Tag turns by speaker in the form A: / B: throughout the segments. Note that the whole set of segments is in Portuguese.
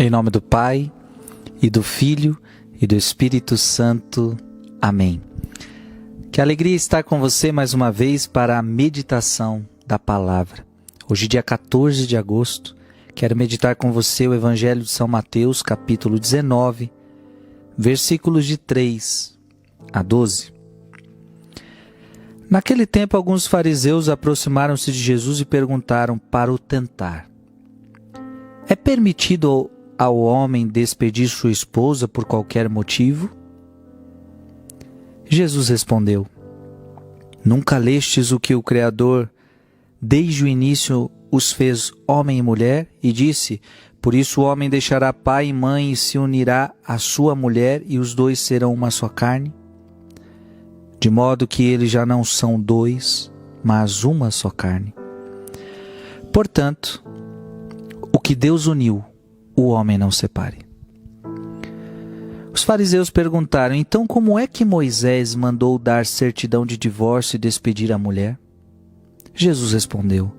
A: Em nome do Pai, e do Filho, e do Espírito Santo. Amém. Que alegria estar com você mais uma vez para a meditação da palavra. Hoje, dia 14 de agosto, quero meditar com você o Evangelho de São Mateus, capítulo 19, versículos de 3 a 12. Naquele tempo, alguns fariseus aproximaram-se de Jesus e perguntaram para o tentar: é permitido ao homem despedir sua esposa por qualquer motivo? Jesus respondeu: nunca lestes o que o Criador desde o início os fez homem e mulher, e disse: por isso o homem deixará pai e mãe e se unirá à sua mulher, e os dois serão uma só carne? De modo que eles já não são dois, mas uma só carne. Portanto, o que Deus uniu, o homem não separe. Os fariseus perguntaram: então como é que Moisés mandou dar certidão de divórcio e despedir a mulher? Jesus respondeu: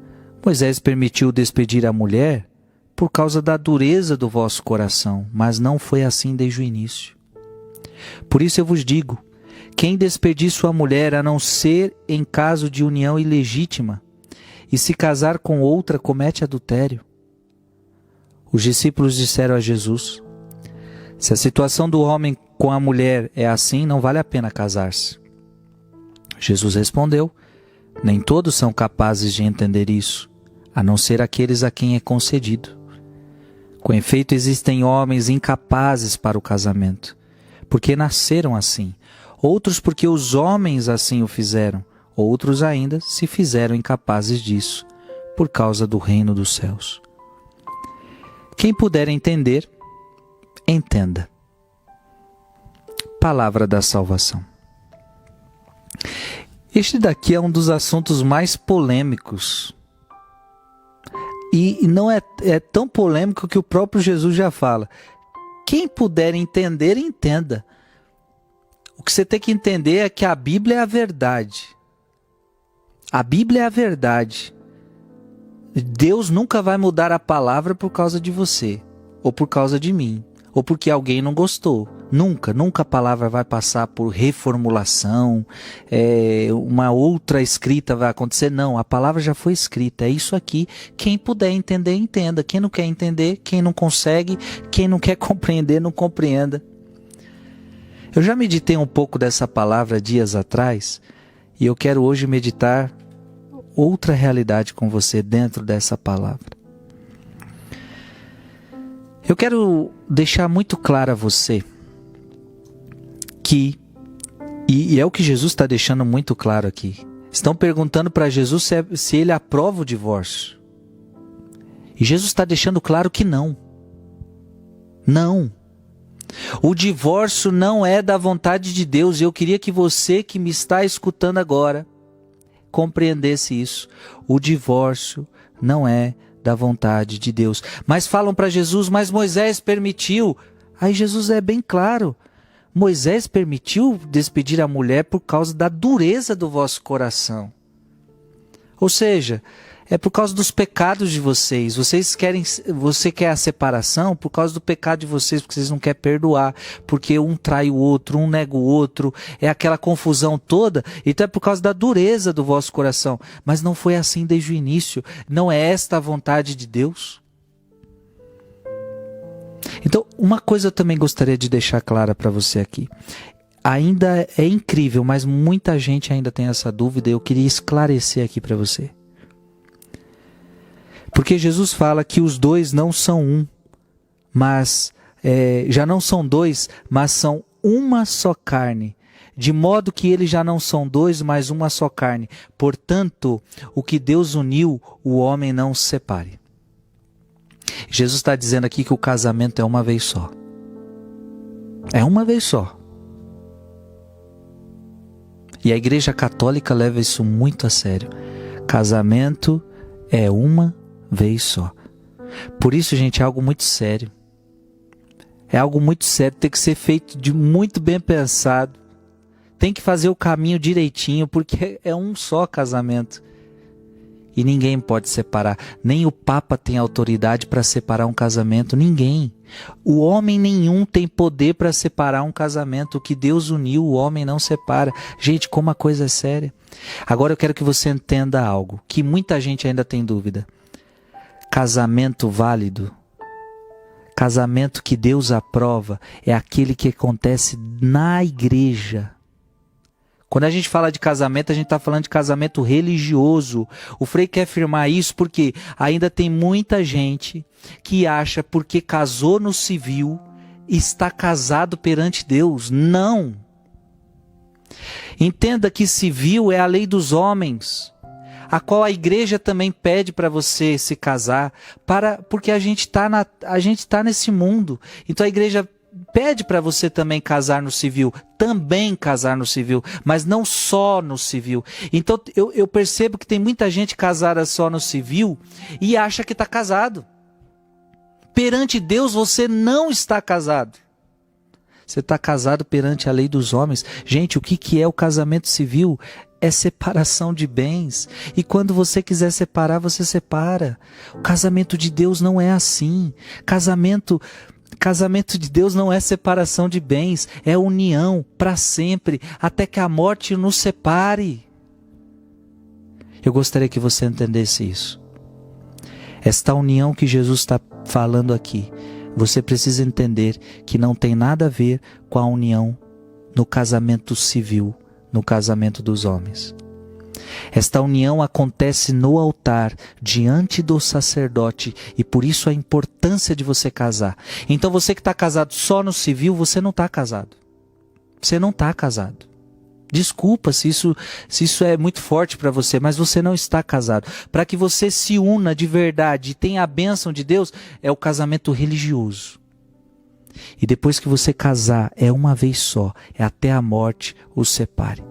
A: Moisés permitiu despedir a mulher por causa da dureza do vosso coração, mas não foi assim desde o início. Por isso eu vos digo, quem despedir sua mulher, a não ser em caso de união ilegítima, e se casar com outra, comete adultério. Os discípulos disseram a Jesus: se a situação do homem com a mulher é assim, não vale a pena casar-se. Jesus respondeu: nem todos são capazes de entender isso, a não ser aqueles a quem é concedido. Com efeito, existem homens incapazes para o casamento, porque nasceram assim, outros porque os homens assim o fizeram, outros ainda se fizeram incapazes disso, por causa do reino dos céus. Quem puder entender, entenda. Palavra da salvação. Este daqui é um dos assuntos mais polêmicos. E não é tão polêmico que o próprio Jesus já fala. Quem puder entender, entenda. O que você tem que entender é que a Bíblia é a verdade. A Bíblia é a verdade. Deus nunca vai mudar a palavra por causa de você, ou por causa de mim, ou porque alguém não gostou. Nunca a palavra vai passar por reformulação, uma outra escrita vai acontecer. Não, a palavra já foi escrita, é isso aqui. Quem puder entender, entenda. Quem não quer entender, quem não consegue, quem não quer compreender, não compreenda. Eu já meditei um pouco dessa palavra dias atrás, e eu quero hoje meditar outra realidade com você dentro dessa palavra. Eu quero deixar muito claro a você que, e é o que Jesus está deixando muito claro aqui, estão perguntando para Jesus se ele aprova o divórcio. E Jesus está deixando claro que não. Não. O divórcio não é da vontade de Deus, e eu queria que você que me está escutando agora compreendesse isso. O divórcio não é da vontade de Deus. Mas falam para Jesus: mas Moisés permitiu. Aí Jesus é bem claro: Moisés permitiu despedir a mulher por causa da dureza do vosso coração. Ou seja, é por causa dos pecados de vocês. Você quer a separação por causa do pecado de vocês, porque vocês não querem perdoar, porque um trai o outro, um nega o outro, é aquela confusão toda. Então é por causa da dureza do vosso coração. Mas não foi assim desde o início. Não é esta a vontade de Deus? Então, uma coisa eu também gostaria de deixar clara para você aqui. Ainda é incrível, mas muita gente ainda tem essa dúvida, e eu queria esclarecer aqui para você. Porque Jesus fala que os dois não são um, mas já não são dois, mas são uma só carne. De modo que eles já não são dois, mas uma só carne. Portanto, o que Deus uniu, o homem não se separe. Jesus está dizendo aqui que o casamento é uma vez só. É uma vez só. E a Igreja Católica leva isso muito a sério. Casamento é uma vez só. Por isso, gente, é algo muito sério. É algo muito sério, tem que ser feito de muito bem pensado. Tem que fazer o caminho direitinho, porque é um só casamento. E ninguém pode separar. Nem o Papa tem autoridade para separar um casamento. Ninguém. O homem nenhum tem poder para separar um casamento. O que Deus uniu, o homem não separa. Gente, como a coisa é séria. Agora eu quero que você entenda algo que muita gente ainda tem dúvida. Casamento válido, casamento que Deus aprova, é aquele que acontece na igreja. Quando a gente fala de casamento, a gente está falando de casamento religioso. O Frei quer afirmar isso porque ainda tem muita gente que acha porque casou no civil, está casado perante Deus. Não! Entenda que civil é a lei dos homens, a qual a igreja também pede para você se casar, porque a gente está nesse mundo. Então a igreja pede para você também casar no civil, mas não só no civil. Então eu percebo que tem muita gente casada só no civil e acha que está casado. Perante Deus você não está casado. Você está casado perante a lei dos homens. Gente, o que é o casamento civil? É separação de bens. E quando você quiser separar, você separa. O casamento de Deus não é assim. Casamento de Deus não é separação de bens. É união para sempre, até que a morte nos separe. Eu gostaria que você entendesse isso. Esta união que Jesus está falando aqui, você precisa entender que não tem nada a ver com a união no casamento civil, no casamento dos homens. Esta união acontece no altar, diante do sacerdote, e por isso a importância de você casar. Então você que está casado só no civil, você não está casado. Você não está casado. Desculpa se isso é muito forte para você, mas você não está casado. Para que você se una de verdade e tenha a bênção de Deus, é o casamento religioso. E depois que você casar, é uma vez só, é até a morte os separe.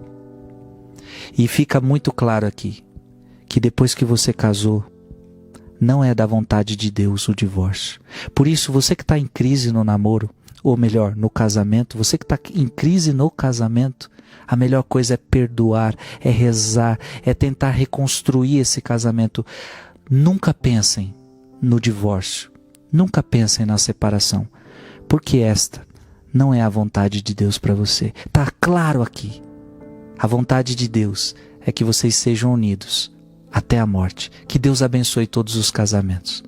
A: E fica muito claro aqui, que depois que você casou, não é da vontade de Deus o divórcio. Por isso, você que está em crise no namoro, ou melhor, no casamento, você que está em crise no casamento, a melhor coisa é perdoar, é rezar, é tentar reconstruir esse casamento. Nunca pensem no divórcio, nunca pensem na separação, porque esta não é a vontade de Deus para você. Está claro aqui. A vontade de Deus é que vocês sejam unidos até a morte. Que Deus abençoe todos os casamentos.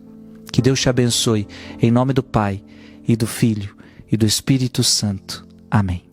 A: Que Deus te abençoe, em nome do Pai, e do Filho, e do Espírito Santo. Amém.